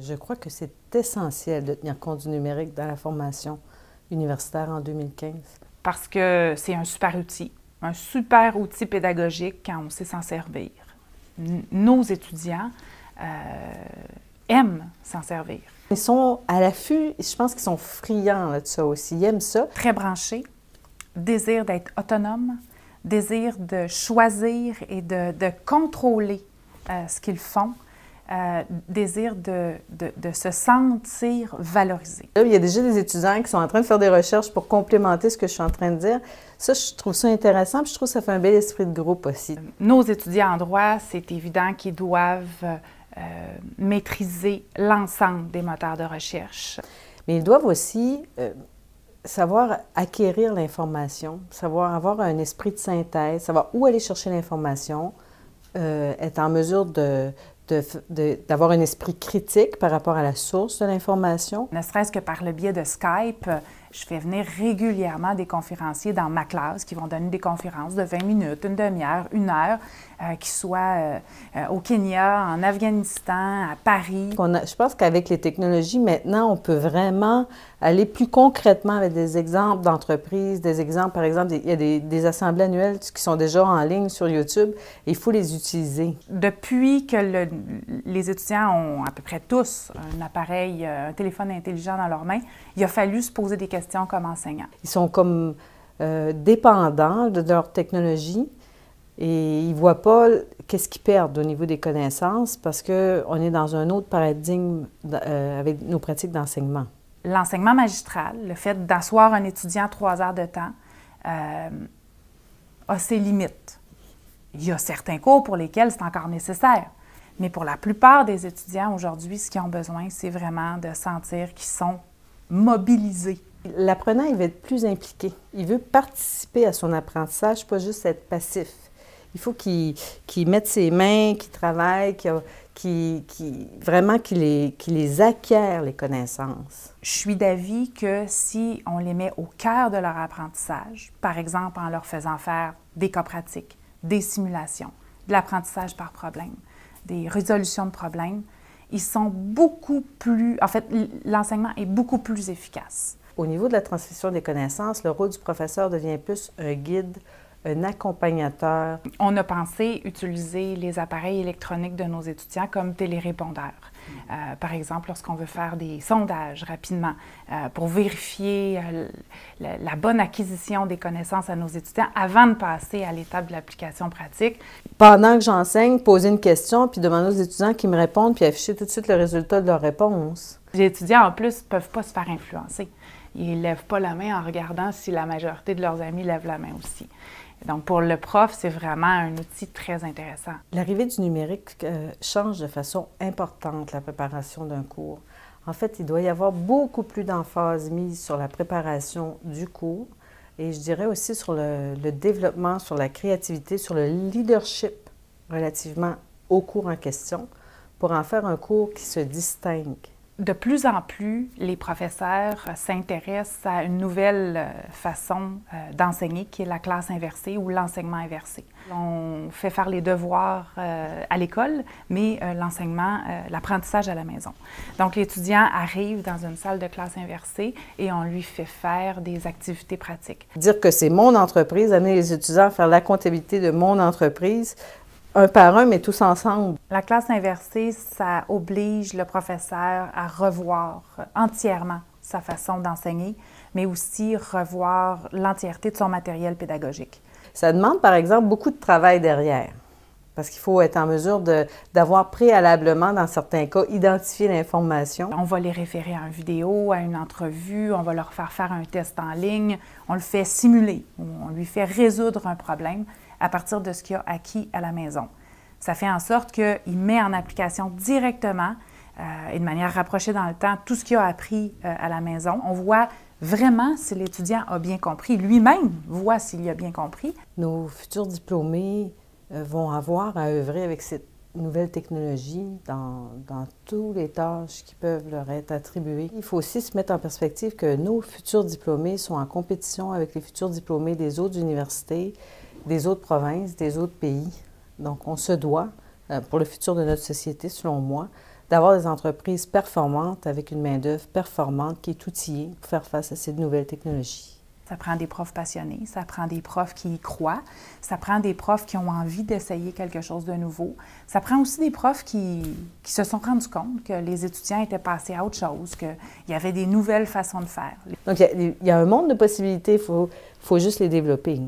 Je crois que c'est essentiel de tenir compte du numérique dans la formation universitaire en 2015. Parce que c'est un super outil pédagogique quand on sait s'en servir. Nos étudiants aiment s'en servir. Ils sont à l'affût, je pense qu'ils sont friands là, de ça aussi, ils aiment ça. Très branchés, désir d'être autonome, désir de choisir et de contrôler ce qu'ils font, désir de se sentir valorisé. Il y a déjà des étudiants qui sont en train de faire des recherches pour complémenter ce que je suis en train de dire. Ça, je trouve ça intéressant, puis je trouve que ça fait un bel esprit de groupe aussi. Nos étudiants en droit, c'est évident qu'ils doivent maîtriser l'ensemble des moteurs de recherche. Mais ils doivent aussi savoir acquérir l'information, savoir avoir un esprit de synthèse, savoir où aller chercher l'information, être en mesure d'avoir un esprit critique par rapport à la source de l'information. Ne serait-ce que par le biais de Skype, je fais venir régulièrement des conférenciers dans ma classe qui vont donner des conférences de 20 minutes, une demi-heure, une heure, qui soient au Kenya, en Afghanistan, à Paris. Je pense qu'avec les technologies, maintenant, on peut vraiment aller plus concrètement avec des exemples d'entreprises, des exemples, par exemple, il y a des assemblées annuelles qui sont déjà en ligne sur YouTube, et il faut les utiliser. Depuis que les étudiants ont à peu près tous un appareil, un téléphone intelligent dans leurs mains, il a fallu se poser des questions comme enseignants. Ils sont comme dépendants de leur technologie et ils ne voient pas qu'est-ce qu'ils perdent au niveau des connaissances parce qu'on est dans un autre paradigme avec nos pratiques d'enseignement. L'enseignement magistral, le fait d'asseoir un étudiant 3 heures de temps, a ses limites. Il y a certains cours pour lesquels c'est encore nécessaire. Mais pour la plupart des étudiants aujourd'hui, ce qu'ils ont besoin, c'est vraiment de sentir qu'ils sont mobilisés. L'apprenant, il veut être plus impliqué. Il veut participer à son apprentissage, pas juste être passif. Il faut qu'il mette ses mains, qu'il travaille, vraiment qu'il les acquiert, les connaissances. Je suis d'avis que si on les met au cœur de leur apprentissage, par exemple en leur faisant faire des cas pratiques, des simulations, de l'apprentissage par problème, des résolutions de problèmes, ils sont beaucoup plus... En fait, l'enseignement est beaucoup plus efficace. Au niveau de la transmission des connaissances, le rôle du professeur devient plus un guide, un accompagnateur. On a pensé utiliser les appareils électroniques de nos étudiants comme télérépondeurs. Par exemple, lorsqu'on veut faire des sondages rapidement pour vérifier la bonne acquisition des connaissances à nos étudiants avant de passer à l'étape de l'application pratique. Pendant que j'enseigne, poser une question, puis demander aux étudiants qui me répondent, puis afficher tout de suite le résultat de leur réponse. Les étudiants, en plus, ne peuvent pas se faire influencer. Ils ne lèvent pas la main en regardant si la majorité de leurs amis lèvent la main aussi. Donc, pour le prof, c'est vraiment un outil très intéressant. L'arrivée du numérique change de façon importante la préparation d'un cours. En fait, il doit y avoir beaucoup plus d'emphase mise sur la préparation du cours et je dirais aussi sur le développement, sur la créativité, sur le leadership relativement au cours en question pour en faire un cours qui se distingue. De plus en plus, les professeurs s'intéressent à une nouvelle façon d'enseigner qui est la classe inversée ou l'enseignement inversé. On fait faire les devoirs à l'école, mais l'enseignement, l'apprentissage à la maison. Donc, l'étudiant arrive dans une salle de classe inversée et on lui fait faire des activités pratiques. Dire que c'est mon entreprise, amener les étudiants à faire la comptabilité de mon entreprise, un par un, mais tous ensemble. La classe inversée, ça oblige le professeur à revoir entièrement sa façon d'enseigner, mais aussi revoir l'entièreté de son matériel pédagogique. Ça demande, par exemple, beaucoup de travail derrière, parce qu'il faut être en mesure d'avoir préalablement, dans certains cas, identifié l'information. On va les référer à une vidéo, à une entrevue, on va leur faire faire un test en ligne, on le fait simuler, on lui fait résoudre un problème à partir de ce qu'il a acquis à la maison. Ça fait en sorte qu'il met en application directement et de manière rapprochée dans le temps tout ce qu'il a appris à la maison. On voit vraiment si l'étudiant a bien compris, lui-même voit s'il a bien compris. Nos futurs diplômés vont avoir à œuvrer avec cette nouvelle technologie dans toutes les tâches qui peuvent leur être attribuées. Il faut aussi se mettre en perspective que nos futurs diplômés sont en compétition avec les futurs diplômés des autres universités, des autres provinces, des autres pays. Donc, on se doit, pour le futur de notre société, selon moi, d'avoir des entreprises performantes avec une main-d'œuvre performante qui est outillée pour faire face à ces nouvelles technologies. Ça prend des profs passionnés, ça prend des profs qui y croient, ça prend des profs qui ont envie d'essayer quelque chose de nouveau. Ça prend aussi des profs qui se sont rendus compte que les étudiants étaient passés à autre chose, qu'il y avait des nouvelles façons de faire. Donc, il y a un monde de possibilités, il faut juste les développer.